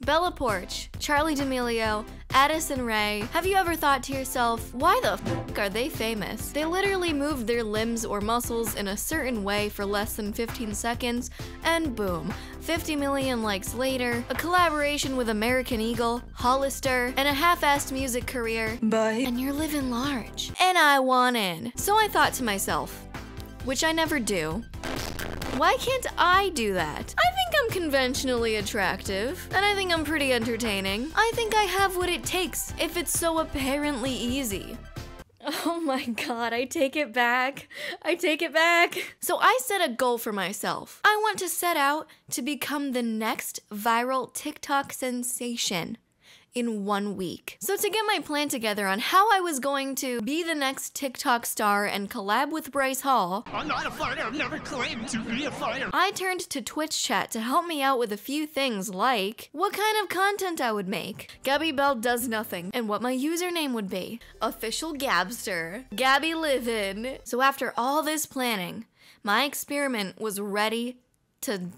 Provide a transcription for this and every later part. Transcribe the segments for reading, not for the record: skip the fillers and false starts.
Bella Poarch, Charli D'Amelio, Addison Rae. Have you ever thought to yourself, why the f are they famous? They literally moved their limbs or muscles in a certain way for less than 15 seconds, and boom, 50 million likes later, a collaboration with American Eagle, Hollister, and a half-assed music career. Bye. And you're living large. And I want in. So I thought to myself, which I never do, why can't I do that? I think I'm conventionally attractive, and I think I'm pretty entertaining. I think I have what it takes, if it's so apparently easy. Oh my god, I take it back. I take it back. So I set a goal for myself. I want to set out to become the next viral TikTok sensation in 1 week. So to get my plan together on how I was going to be the next TikTok star and collab with Bryce Hall, I'm not a fighter, I've never claimed to be a fighter. I turned to Twitch chat to help me out with a few things like what kind of content I would make, Gabi Belle does nothing, and what my username would be. Official Gabster, Gabi Livin. So after all this planning, my experiment was ready to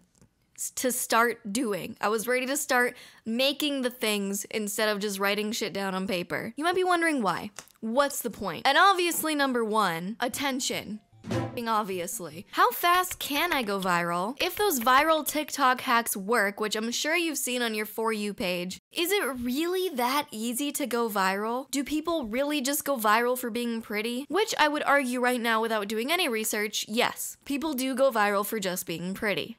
start doing. I was ready to start making the things instead of just writing shit down on paper. You might be wondering why. What's the point? And obviously number one, attention. Obviously. How fast can I go viral? If those viral TikTok hacks work, which I'm sure you've seen on your For You page, is it really that easy to go viral? Do people really just go viral for being pretty? Which I would argue right now without doing any research, yes, people do go viral for just being pretty.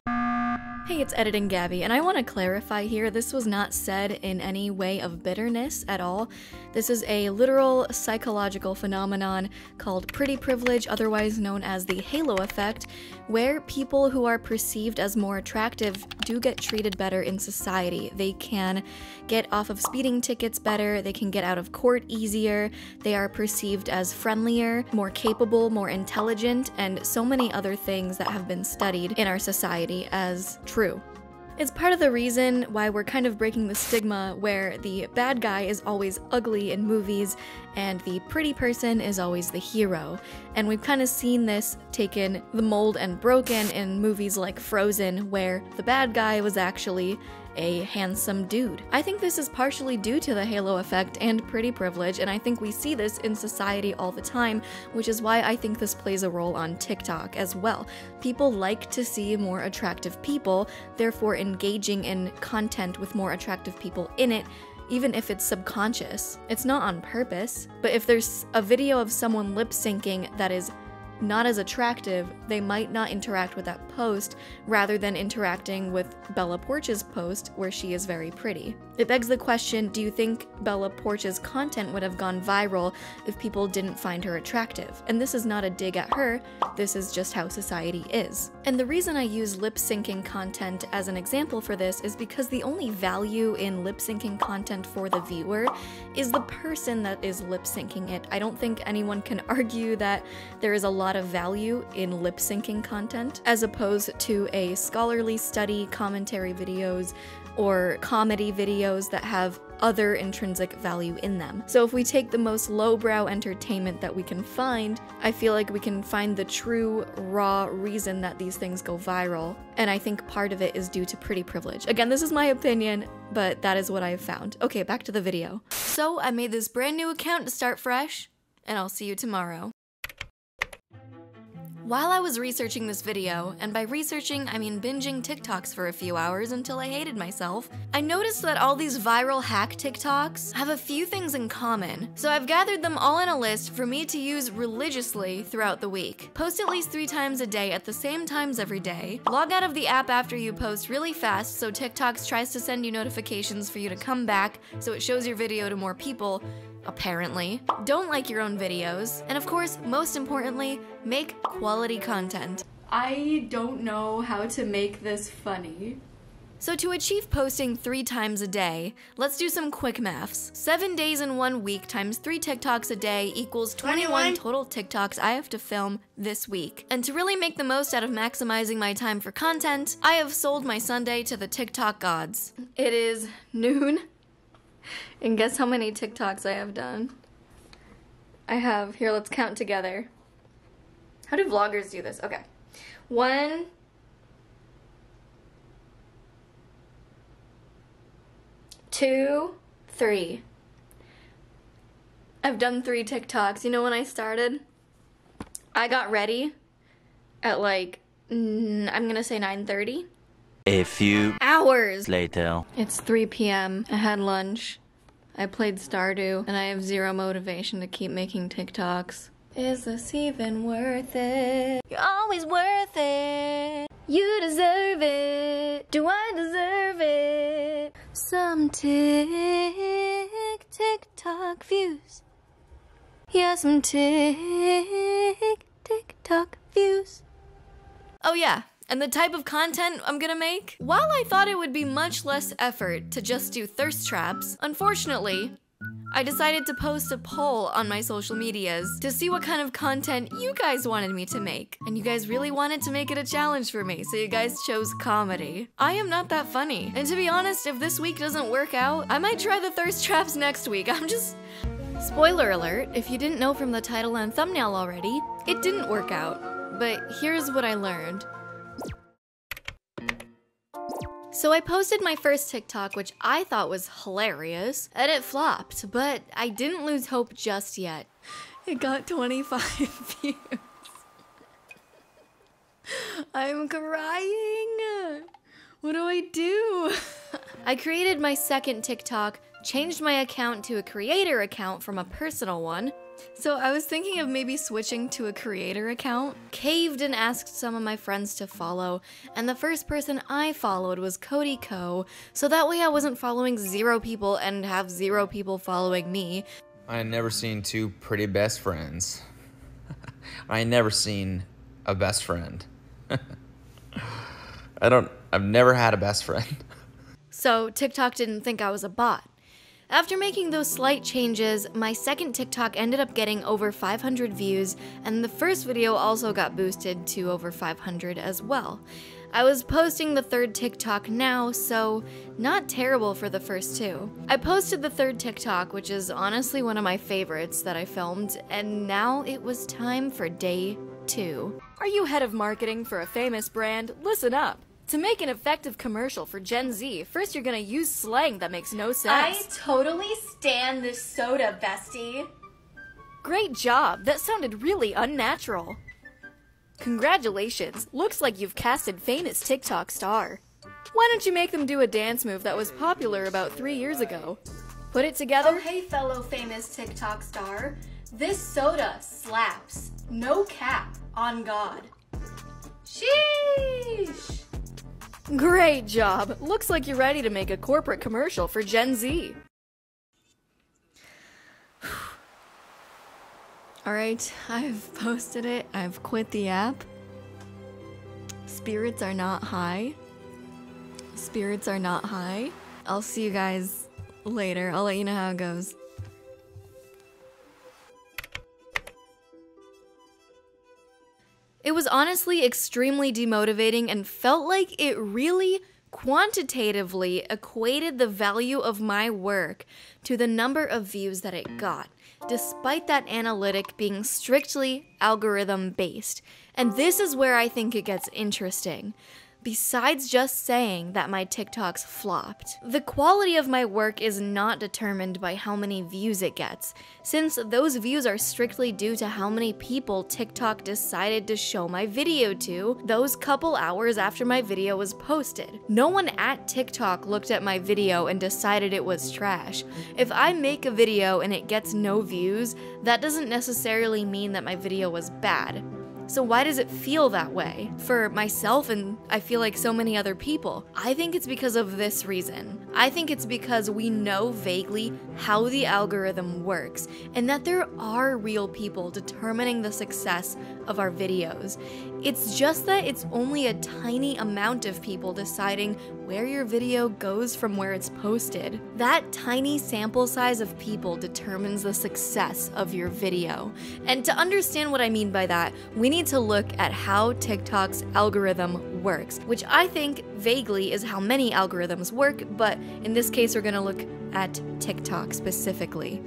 Hey, it's Editing Gabi, and I want to clarify here, this was not said in any way of bitterness at all. This is a literal psychological phenomenon called pretty privilege, otherwise known as the halo effect, where people who are perceived as more attractive do get treated better in society. They can get off of speeding tickets better, they can get out of court easier, they are perceived as friendlier, more capable, more intelligent, and so many other things that have been studied in our society as true. It's part of the reason why we're kind of breaking the stigma where the bad guy is always ugly in movies and the pretty person is always the hero. And we've kind of seen this taken the mold and broken in movies like Frozen, where the bad guy was actually a handsome dude. I think this is partially due to the halo effect and pretty privilege, and I think we see this in society all the time, which is why I think this plays a role on TikTok as well. People like to see more attractive people, therefore engaging in content with more attractive people in it, even if it's subconscious. It's not on purpose, but if there's a video of someone lip syncing that is not as attractive, they might not interact with that post rather than interacting with Bella Poarch's post where she is very pretty. It begs the question, do you think Bella Poarch's content would have gone viral if people didn't find her attractive? And this is not a dig at her, this is just how society is. And the reason I use lip syncing content as an example for this is because the only value in lip syncing content for the viewer is the person that is lip syncing it. I don't think anyone can argue that there is a lot of value in lip syncing content as opposed to a scholarly study, commentary videos, or comedy videos that have other intrinsic value in them. So if we take the most lowbrow entertainment that we can find, I feel like we can find the true, raw reason that these things go viral, and I think part of it is due to pretty privilege. Again, this is my opinion, but that is what I have found. Okay, back to the video. So I made this brand new account to start fresh, and I'll see you tomorrow. While I was researching this video, and by researching I mean binging TikToks for a few hours until I hated myself, I noticed that all these viral hack TikToks have a few things in common. So I've gathered them all in a list for me to use religiously throughout the week. Post at least 3 times a day at the same times every day. Log out of the app after you post really fast so TikToks tries to send you notifications for you to come back so it shows your video to more people. Apparently. Don't like your own videos. And of course, most importantly, make quality content. I don't know how to make this funny. So to achieve posting 3 times a day, let's do some quick maths. 7 days in 1 week times 3 TikToks a day equals 21 total TikToks I have to film this week. And to really make the most out of maximizing my time for content, I have sold my Sunday to the TikTok gods. It is noon. And guess how many TikToks I have done? Here, let's count together. How do vloggers do this? Okay. 1, 2, 3. I've done 3 TikToks. You know when I started? I got ready at like, I'm gonna say 9:30. A few hours later. It's 3 p.m. I had lunch. I played Stardew, and I have zero motivation to keep making TikToks. Is this even worth it? You're always worth it. You deserve it. Do I deserve it? Some TikTok views. Yeah, some TikTok views. Oh yeah, and the type of content I'm gonna make? While I thought it would be much less effort to just do thirst traps, unfortunately, I decided to post a poll on my social medias to see what kind of content you guys wanted me to make. And you guys really wanted to make it a challenge for me, so you guys chose comedy. I am not that funny. And to be honest, if this week doesn't work out, I might try the thirst traps next week. Spoiler alert, if you didn't know from the title and thumbnail already, it didn't work out. But here's what I learned. So I posted my first TikTok, which I thought was hilarious, and it flopped, but I didn't lose hope just yet. It got 25 views. I'm crying. What do I do? I created my second TikTok, changed my account to a creator account from a personal one. So I was thinking of maybe switching to a creator account. Caved and asked some of my friends to follow, and the first person I followed was 𝐜𝐭, so that way I wasn't following 0 people and have 0 people following me. I had never seen 2 pretty best friends. I ain't never seen a best friend. I've never had a best friend. So TikTok didn't think I was a bot. After making those slight changes, my second TikTok ended up getting over 500 views, and the first video also got boosted to over 500 as well. I was posting the third TikTok now, so not terrible for the first 2. I posted the third TikTok, which is honestly one of my favorites that I filmed, and now it was time for day 2. Are you head of marketing for a famous brand? Listen up! To make an effective commercial for Gen Z, first you're gonna use slang that makes no sense. I totally stan this soda, bestie. Great job! That sounded really unnatural. Congratulations! Looks like you've casted famous TikTok star. Why don't you make them do a dance move that was popular about 3 years ago? Put it together? Oh hey fellow famous TikTok star. This soda slaps. No cap, on God. Sheesh! Great job! Looks like you're ready to make a corporate commercial for Gen Z. Alright, I've posted it. I've quit the app. Spirits are not high. Spirits are not high. I'll see you guys later. I'll let you know how it goes. It was honestly extremely demotivating and felt like it really quantitatively equated the value of my work to the number of views that it got, despite that analytic being strictly algorithm based. And this is where I think it gets interesting. Besides just saying that my TikToks flopped, the quality of my work is not determined by how many views it gets, since those views are strictly due to how many people TikTok decided to show my video to those couple hours after my video was posted. No one at TikTok looked at my video and decided it was trash. If I make a video and it gets no views, that doesn't necessarily mean that my video was bad. So why does it feel that way? For myself and I feel like so many other people. I think it's because of this reason. I think it's because we know vaguely how the algorithm works and that there are real people determining the success of our videos. It's just that it's only a tiny amount of people deciding where your video goes from where it's posted. That tiny sample size of people determines the success of your video. And to understand what I mean by that, we need to look at how TikTok's algorithm works, which I think vaguely is how many algorithms work, but in this case we're gonna look at TikTok specifically.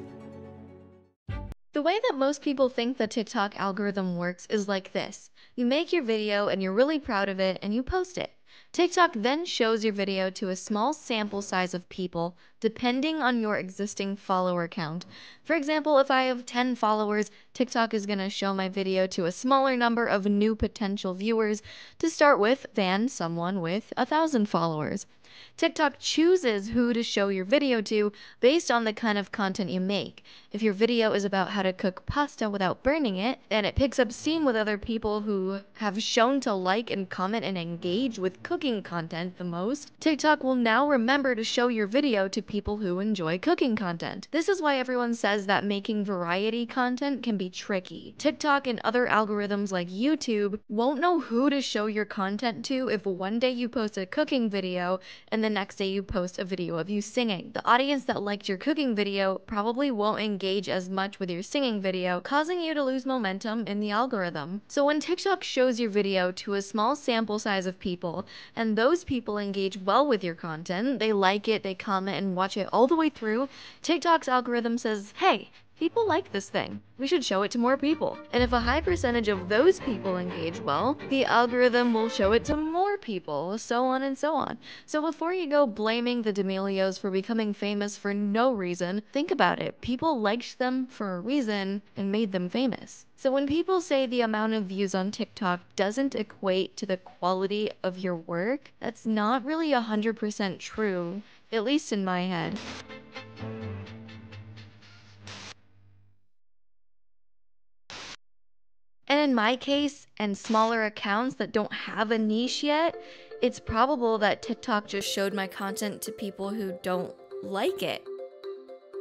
The way that most people think the TikTok algorithm works is like this. You make your video and you're really proud of it and you post it. TikTok then shows your video to a small sample size of people depending on your existing follower count. For example, if I have 10 followers, TikTok is going to show my video to a smaller number of new potential viewers to start with than someone with 1,000 followers. TikTok chooses who to show your video to based on the kind of content you make. If your video is about how to cook pasta without burning it, and it picks up steam with other people who have shown to like and comment and engage with cooking content the most, TikTok will now remember to show your video to people who enjoy cooking content. This is why everyone says that making variety content can be tricky. TikTok and other algorithms like YouTube won't know who to show your content to if one day you post a cooking video and the next day you post a video of you singing. The audience that liked your cooking video probably won't engage as much with your singing video, causing you to lose momentum in the algorithm. So when TikTok shows your video to a small sample size of people, and those people engage well with your content, they like it, they comment and watch it all the way through, TikTok's algorithm says, hey, people like this thing. We should show it to more people. And if a high percentage of those people engage well, the algorithm will show it to more people, so on and so on. So before you go blaming the D'Amelios for becoming famous for no reason, think about it. People liked them for a reason and made them famous. So when people say the amount of views on TikTok doesn't equate to the quality of your work, that's not really 100% true, at least in my head. And in my case, and smaller accounts that don't have a niche yet, it's probable that TikTok just showed my content to people who don't like it,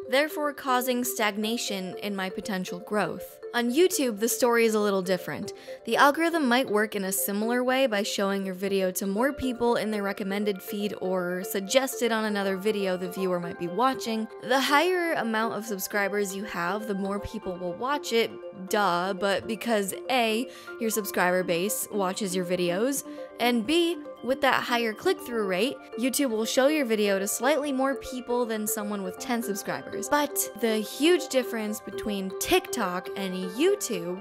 therefore causing stagnation in my potential growth. On YouTube, the story is a little different. The algorithm might work in a similar way by showing your video to more people in their recommended feed or suggested on another video the viewer might be watching. The higher amount of subscribers you have, the more people will watch it, duh, but because A, your subscriber base watches your videos, and B, with that higher click-through rate, YouTube will show your video to slightly more people than someone with 10 subscribers. But the huge difference between TikTok and YouTube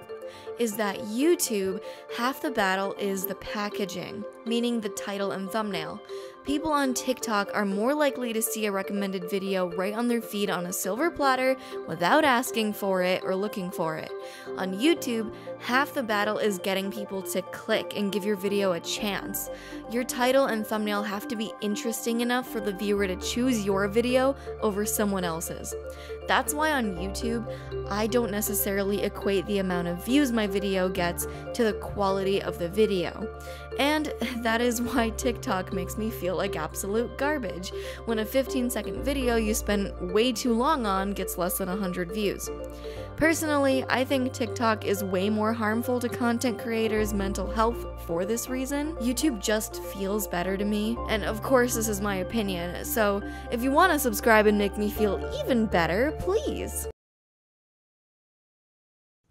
is that YouTube, half the battle is the packaging, meaning the title and thumbnail. People on TikTok are more likely to see a recommended video right on their feed on a silver platter without asking for it or looking for it. On YouTube, half the battle is getting people to click and give your video a chance. Your title and thumbnail have to be interesting enough for the viewer to choose your video over someone else's. That's why on YouTube, I don't necessarily equate the amount of views my video gets to the quality of the video. And that is why TikTok makes me feel like absolute garbage when a 15-second video you spend way too long on gets less than 100 views. Personally, I think TikTok is way more harmful to content creators' mental health for this reason. YouTube just feels better to me, and of course this is my opinion, so if you want to subscribe and make me feel even better, please.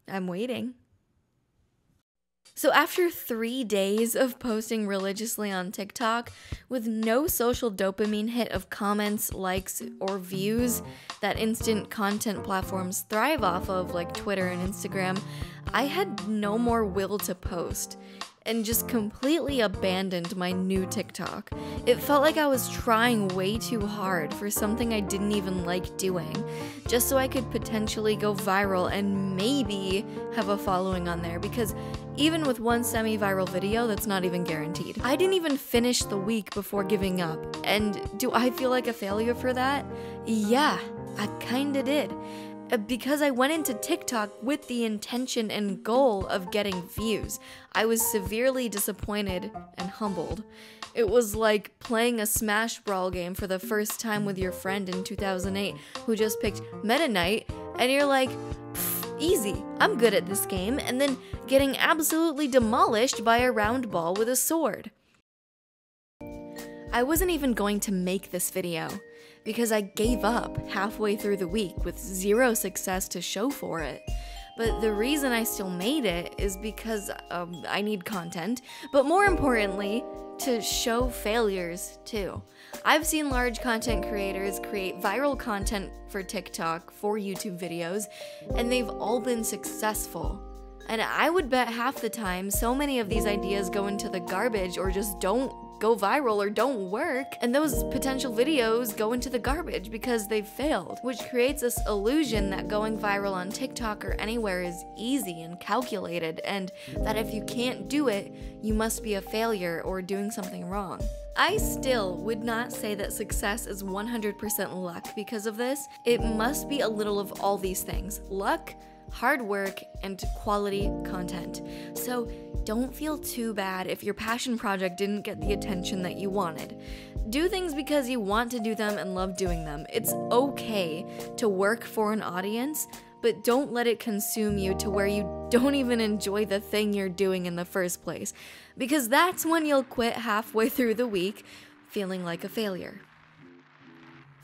I'm waiting. So after 3 days of posting religiously on TikTok, with no social dopamine hit of comments, likes, or views that instant content platforms thrive off of like Twitter and Instagram, I had no more will to post and just completely abandoned my new TikTok. It felt like I was trying way too hard for something I didn't even like doing, just so I could potentially go viral and maybe have a following on there, because even with one semi-viral video, that's not even guaranteed. I didn't even finish the week before giving up, and do I feel like a failure for that? Yeah, I kinda did. Because I went into TikTok with the intention and goal of getting views. I was severely disappointed and humbled. It was like playing a Smash Brawl game for the first time with your friend in 2008 who just picked Meta Knight, and you're like, easy, I'm good at this game, and then getting absolutely demolished by a round ball with a sword. I wasn't even going to make this video, because I gave up halfway through the week with zero success to show for it. But the reason I still made it is because I need content, but more importantly, to show failures too. I've seen large content creators create viral content for TikTok, for YouTube videos, and they've all been successful. And I would bet half the time so many of these ideas go into the garbage or just don't go viral or don't work, and those potential videos go into the garbage because they've failed, which creates this illusion that going viral on TikTok or anywhere is easy and calculated, and that if you can't do it, you must be a failure or doing something wrong. I still would not say that success is 100% luck because of this. It must be a little of all these things: luck, hard work, and quality content. So don't feel too bad if your passion project didn't get the attention that you wanted. Do things because you want to do them and love doing them. It's okay to work for an audience, but don't let it consume you to where you don't even enjoy the thing you're doing in the first place, because that's when you'll quit halfway through the week feeling like a failure.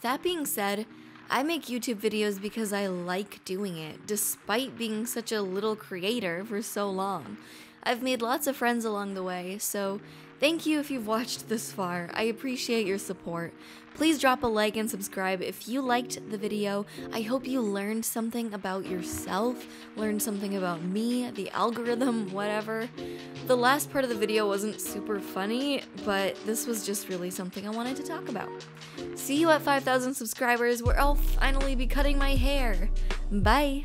That being said, I make YouTube videos because I like doing it, despite being such a little creator for so long. I've made lots of friends along the way, so thank you if you've watched this far. I appreciate your support. Please drop a like and subscribe if you liked the video. I hope you learned something about yourself, learned something about me, the algorithm, whatever. The last part of the video wasn't super funny, but this was just really something I wanted to talk about. See you at 5,000 subscribers, where I'll finally be cutting my hair. Bye!